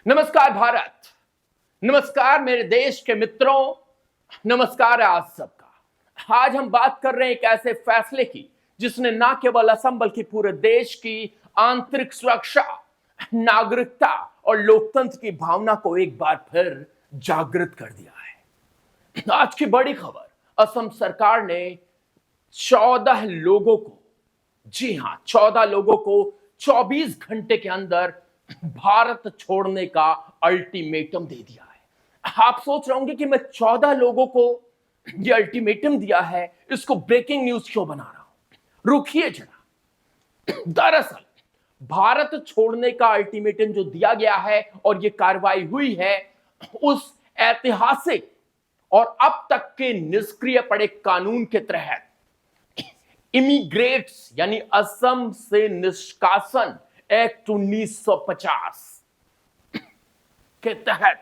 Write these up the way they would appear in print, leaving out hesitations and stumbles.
नमस्कार भारत, नमस्कार मेरे देश के मित्रों, नमस्कार आप सबका। आज हम बात कर रहे हैं एक ऐसे फैसले की जिसने न केवल असम बल्कि पूरे देश की आंतरिक सुरक्षा, नागरिकता और लोकतंत्र की भावना को एक बार फिर जागृत कर दिया है। आज की बड़ी खबर, असम सरकार ने 14 लोगों को, जी हां 14 लोगों को 24 घंटे के अंदर भारत छोड़ने का अल्टीमेटम दे दिया है। आप सोच रहे होंगे कि मैं 14 लोगों को यह अल्टीमेटम दिया है, इसको ब्रेकिंग न्यूज क्यों बना रहा हूं। रुकिए जरा। दरअसल भारत छोड़ने का अल्टीमेटम जो दिया गया है और यह कार्रवाई हुई है, उस ऐतिहासिक और अब तक के निष्क्रिय पड़े कानून के तहत इमिग्रेट्स यानी असम से निष्कासन एक्ट 1950 के तहत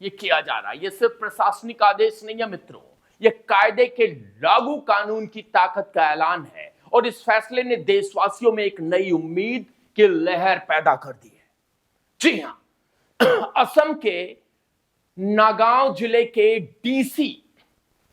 यह किया जा रहा है। यह सिर्फ प्रशासनिक आदेश नहीं है मित्रों, यह कायदे के लागू कानून की ताकत का ऐलान है और इस फैसले ने देशवासियों में एक नई उम्मीद की लहर पैदा कर दी है। जी हां, असम के नागांव जिले के डीसी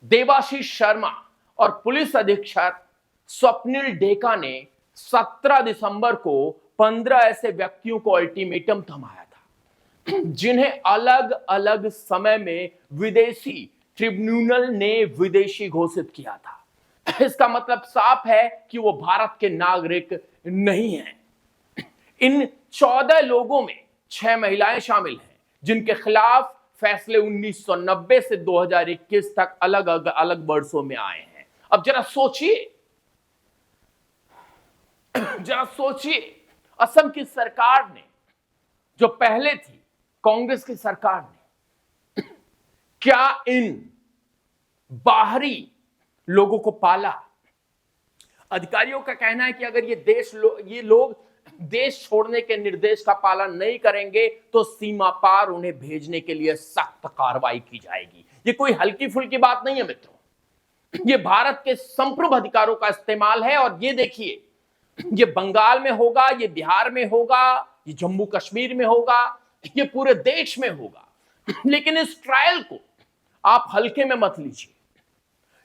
देवाशीष शर्मा और पुलिस अधीक्षक स्वप्निल डेका ने 17 दिसंबर को 15 ऐसे व्यक्तियों को अल्टीमेटम थमाया था जिन्हें अलग अलग समय में विदेशी ट्रिब्यूनल ने विदेशी घोषित किया था। इसका मतलब साफ है कि वो भारत के नागरिक नहीं हैं। इन 14 लोगों में 6 महिलाएं शामिल हैं जिनके खिलाफ फैसले 1990 से 2021 तक अलग अलग वर्षों में आए हैं। अब जरा सोचिए, असम की सरकार ने, जो पहले थी कांग्रेस की सरकार ने, क्या इन बाहरी लोगों को पाला। अधिकारियों का कहना है कि अगर ये लोग देश छोड़ने के निर्देश का पालन नहीं करेंगे तो सीमा पार उन्हें भेजने के लिए सख्त कार्रवाई की जाएगी। ये कोई हल्की फुल्की बात नहीं है मित्रों, ये भारत के संप्रभु अधिकारों का इस्तेमाल है। और ये देखिए, ये बंगाल में होगा, ये बिहार में होगा, ये जम्मू कश्मीर में होगा, ये पूरे देश में होगा। लेकिन इस ट्रायल को आप हल्के में मत लीजिए।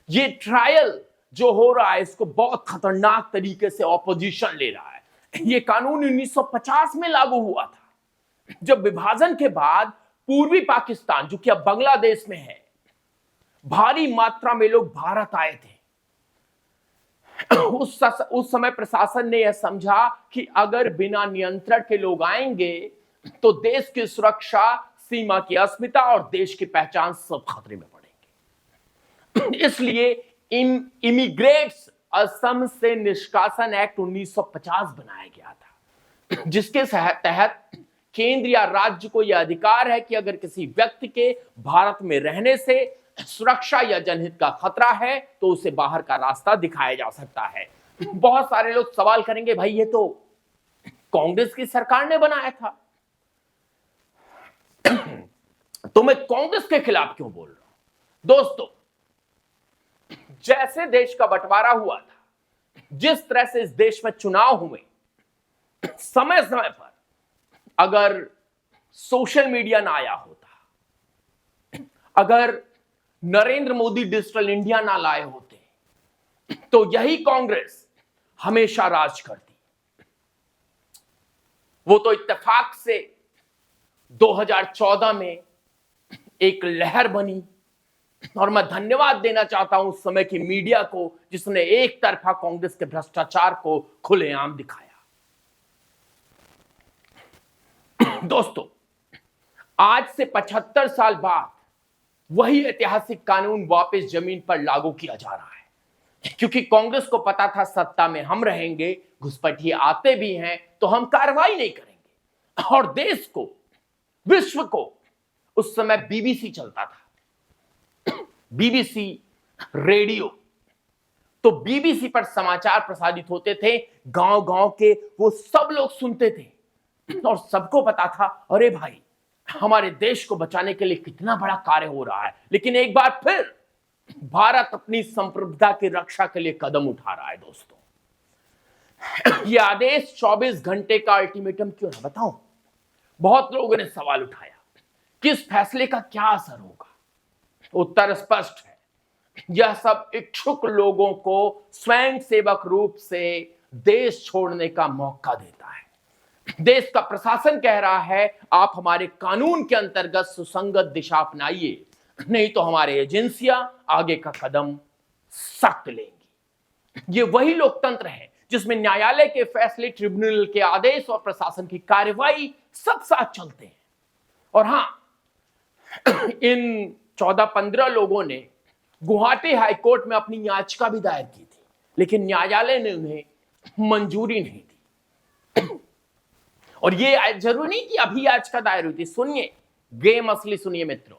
ये ट्रायल जो हो रहा है, इसको बहुत खतरनाक तरीके से ऑपोजिशन ले रहा है। ये कानून 1950 में लागू हुआ था, जब विभाजन के बाद पूर्वी पाकिस्तान, जो कि अब बांग्लादेश में है, भारी मात्रा में लोग भारत आए थे। उस समय प्रशासन ने यह समझा कि अगर बिना नियंत्रण के लोग आएंगे तो देश की सुरक्षा, सीमा की अस्मिता और देश की पहचान सब खतरे में पड़ेंगे। इसलिए इमिग्रेट्स असम से निष्कासन एक्ट 1950 बनाया गया था, जिसके तहत केंद्र या राज्य को यह अधिकार है कि अगर किसी व्यक्ति के भारत में रहने से सुरक्षा या जनहित का खतरा है तो उसे बाहर का रास्ता दिखाया जा सकता है। बहुत सारे लोग सवाल करेंगे, भाई ये तो कांग्रेस की सरकार ने बनाया था, तो मैं कांग्रेस के खिलाफ क्यों बोल रहा हूं। दोस्तों, जैसे देश का बंटवारा हुआ था, जिस तरह से इस देश में चुनाव हुए, समय समय पर अगर सोशल मीडिया ना आया होता, अगर नरेंद्र मोदी डिजिटल इंडिया ना लाए होते, तो यही कांग्रेस हमेशा राज करती। वो तो इत्तेफाक से 2014 में एक लहर बनी और मैं धन्यवाद देना चाहता हूं उस समय की मीडिया को, जिसने एक तरफा कांग्रेस के भ्रष्टाचार को खुलेआम दिखाया। दोस्तों, आज से 75 साल बाद वही ऐतिहासिक कानून वापस जमीन पर लागू किया जा रहा है, क्योंकि कांग्रेस को पता था सत्ता में हम रहेंगे, घुसपैठिए आते भी हैं तो हम कार्रवाई नहीं करेंगे। और देश को, विश्व को, उस समय बीबीसी चलता था, बीबीसी रेडियो। तो बीबीसी पर समाचार प्रसारित होते थे, गांव-गांव के वो सब लोग सुनते थे और सबको पता था, अरे भाई हमारे देश को बचाने के लिए कितना बड़ा कार्य हो रहा है। लेकिन एक बार फिर भारत अपनी संप्रभुता की रक्षा के लिए कदम उठा रहा है। दोस्तों, यह आदेश 24 घंटे का अल्टीमेटम क्यों है बताऊं। बहुत लोगों ने सवाल उठाया कि इस फैसले का क्या असर होगा। उत्तर स्पष्ट है, यह सब इच्छुक लोगों को स्वयं सेवक रूप से देश छोड़ने का मौका देता है। देश का प्रशासन कह रहा है आप हमारे कानून के अंतर्गत सुसंगत दिशा अपनाइए, नहीं तो हमारे एजेंसियां आगे का कदम सख्त लेंगी। ये वही लोकतंत्र है जिसमें न्यायालय के फैसले, ट्रिब्यूनल के आदेश और प्रशासन की कार्रवाई सब साथ चलते हैं। और हां, इन 14-15 लोगों ने गुवाहाटी हाईकोर्ट में अपनी याचिका भी दायर की थी, लेकिन न्यायालय ने उन्हें मंजूरी नहीं दी। और ये जरूरी नहीं कि अभी याचिका दायर हुई थी। सुनिए, गेम असली सुनिए मित्रों,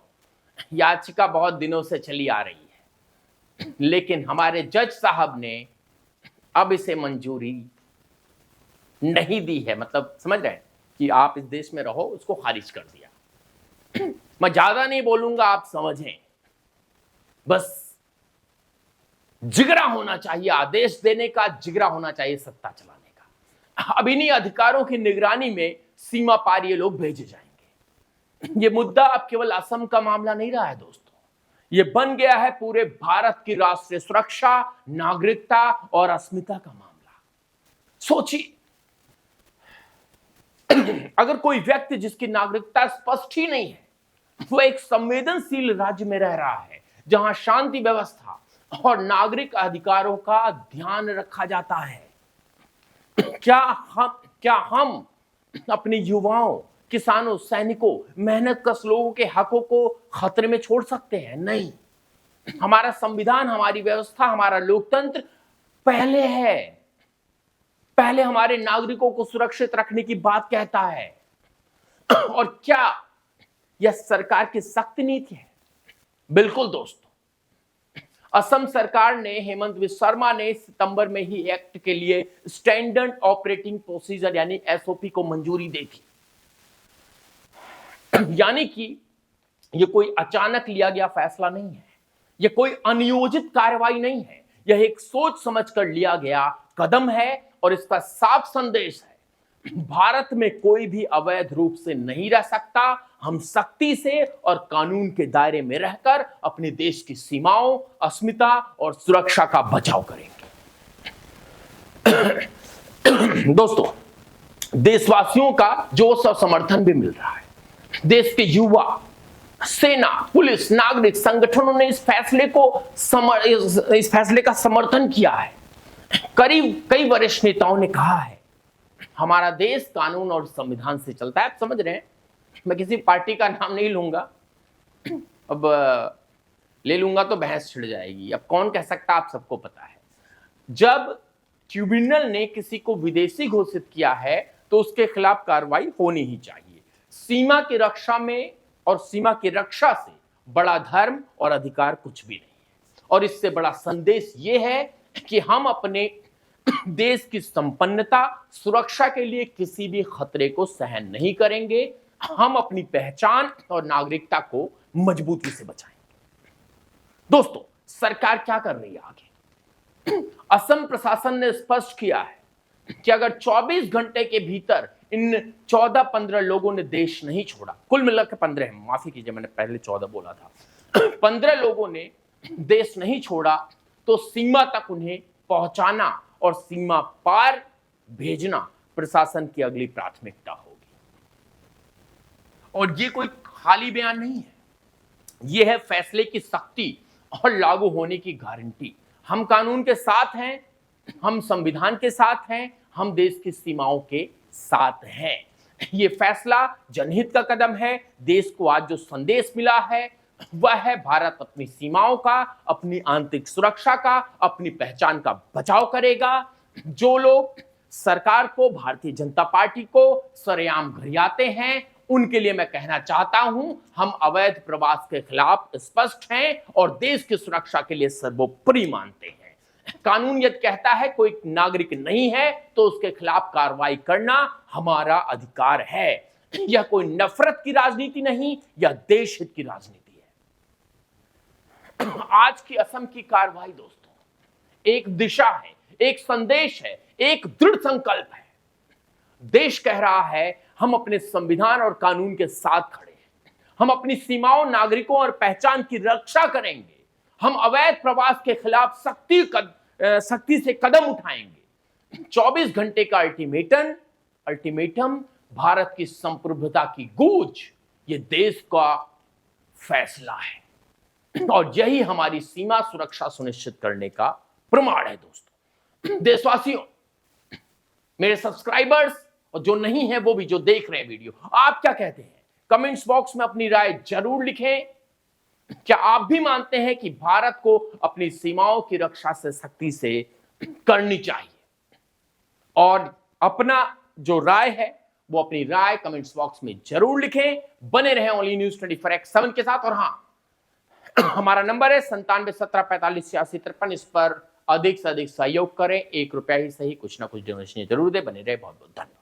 याचिका बहुत दिनों से चली आ रही है, लेकिन हमारे जज साहब ने अब इसे मंजूरी नहीं दी है। मतलब समझ रहे हैं कि आप इस देश में रहो, उसको खारिज कर दिया। मैं ज्यादा नहीं बोलूंगा, आप समझें। बस जिगरा होना चाहिए, आदेश देने का जिगरा होना चाहिए, सत्ता चलाने का। अब इन्हीं अधिकारों की निगरानी में सीमा पार ये लोग भेजे जाएंगे। ये मुद्दा अब केवल असम का मामला नहीं रहा है दोस्तों, ये बन गया है पूरे भारत की राष्ट्रीय सुरक्षा, नागरिकता और अस्मिता का मामला। सोचिए, अगर कोई व्यक्ति जिसकी नागरिकता स्पष्ट ही नहीं है, वो एक संवेदनशील राज्य में रह रहा है जहां शांति व्यवस्था और नागरिक अधिकारों का ध्यान रखा जाता है, क्या हम अपने युवाओं, किसानों, सैनिकों, मेहनत कश लोगों के हकों को खतरे में छोड़ सकते हैं? नहीं। हमारा संविधान, हमारी व्यवस्था, हमारा लोकतंत्र पहले है, पहले हमारे नागरिकों को सुरक्षित रखने की बात कहता है। और क्या यह सरकार की सख्त नीति है? बिल्कुल दोस्तों, असम सरकार ने, हेमंत बिस्वा शर्मा ने सितंबर में ही एक्ट के लिए स्टैंडर्ड ऑपरेटिंग प्रोसीजर यानी एसओपी को मंजूरी दी थी। यानी कि यह कोई अचानक लिया गया फैसला नहीं है, यह कोई अनियोजित कार्रवाई नहीं है, यह एक सोच समझकर लिया गया कदम है। और इसका साफ संदेश है, भारत में कोई भी अवैध रूप से नहीं रह सकता। हम सख्ती से और कानून के दायरे में रहकर अपने देश की सीमाओं, अस्मिता और सुरक्षा का बचाव करेंगे। दोस्तों, देशवासियों का जोश और समर्थन भी मिल रहा है। देश के युवा, सेना, पुलिस, नागरिक संगठनों ने इस फैसले का समर्थन किया है। करीब कई वरिष्ठ नेताओं ने कहा है हमारा देश कानून और संविधान से चलता है। आप समझ रहे हैं, मैं किसी पार्टी का नाम नहीं लूंगा, अब ले लूंगा तो बहस छिड़ जाएगी। अब कौन कह सकता, आप सबको पता है। जब ट्रिब्यूनल ने किसी को विदेशी घोषित किया है तो उसके खिलाफ कार्रवाई होनी ही चाहिए। सीमा की रक्षा में और सीमा की रक्षा से बड़ा धर्म और अधिकार कुछ भी नहीं है। और इससे बड़ा संदेश यह है कि हम अपने देश की संपन्नता, सुरक्षा के लिए किसी भी खतरे को सहन नहीं करेंगे। हम अपनी पहचान और नागरिकता को मजबूती से बचाएंगे। दोस्तों, सरकार क्या कर रही है आगे? असम प्रशासन ने स्पष्ट किया है कि अगर 24 घंटे के भीतर इन 14-15 लोगों ने देश नहीं छोड़ा, कुल मिलाकर 15 है, माफी कीजिए मैंने पहले 14 बोला था, 15 लोगों ने देश नहीं छोड़ा तो सीमा तक उन्हें पहुंचाना और सीमा पार भेजना प्रशासन की अगली प्राथमिकता होगी। और ये कोई खाली बयान नहीं है, ये है फैसले की सख्ती और लागू होने की गारंटी। हम कानून के साथ हैं, हम संविधान के साथ हैं, हम देश की सीमाओं के साथ हैं। ये फैसला जनहित का कदम है। देश को आज जो संदेश मिला है वह है भारत अपनी सीमाओं का, अपनी आंतरिक सुरक्षा का, अपनी पहचान का बचाव करेगा। जो लोग सरकार को, भारतीय जनता पार्टी को सरेआम गरियाते हैं, उनके लिए मैं कहना चाहता हूं, हम अवैध प्रवास के खिलाफ स्पष्ट हैं और देश की सुरक्षा के लिए सर्वोपरि मानते हैं। कानून यदि कहता है कोई नागरिक नहीं है तो उसके खिलाफ कार्रवाई करना हमारा अधिकार है। यह कोई नफरत की राजनीति नहीं, यह देश हित की राजनीति है। आज की असम की कार्रवाई दोस्तों एक दिशा है, एक संदेश है, एक दृढ़ संकल्प है। देश कह रहा है हम अपने संविधान और कानून के साथ खड़े हैं, हम अपनी सीमाओं, नागरिकों और पहचान की रक्षा करेंगे, हम अवैध प्रवास के खिलाफ सख्ती से कदम उठाएंगे। 24 घंटे का अल्टीमेटम, भारत की संप्रभुता की गूंज, ये देश का फैसला है और यही हमारी सीमा सुरक्षा सुनिश्चित करने का प्रमाण है। दोस्तों, देशवासियों, मेरे सब्सक्राइबर्स और जो नहीं है वो भी जो देख रहे हैं वीडियो, आप क्या कहते हैं? कमेंट्स बॉक्स में अपनी राय जरूर लिखें। क्या आप भी मानते हैं कि भारत को अपनी सीमाओं की रक्षा से सख्ती से करनी चाहिए? और अपना जो राय है वो अपनी राय कमेंट्स बॉक्स में जरूर लिखें। बने रहें ओनली न्यूज 24x7 के साथ। और हां, हमारा नंबर है 9717458653। इस पर अधिक से अधिक सहयोग करें, ₹1 ही सही, कुछ ना कुछ डोनेशन जरूर दे। बने रहे, बहुत बहुत धन्यवाद।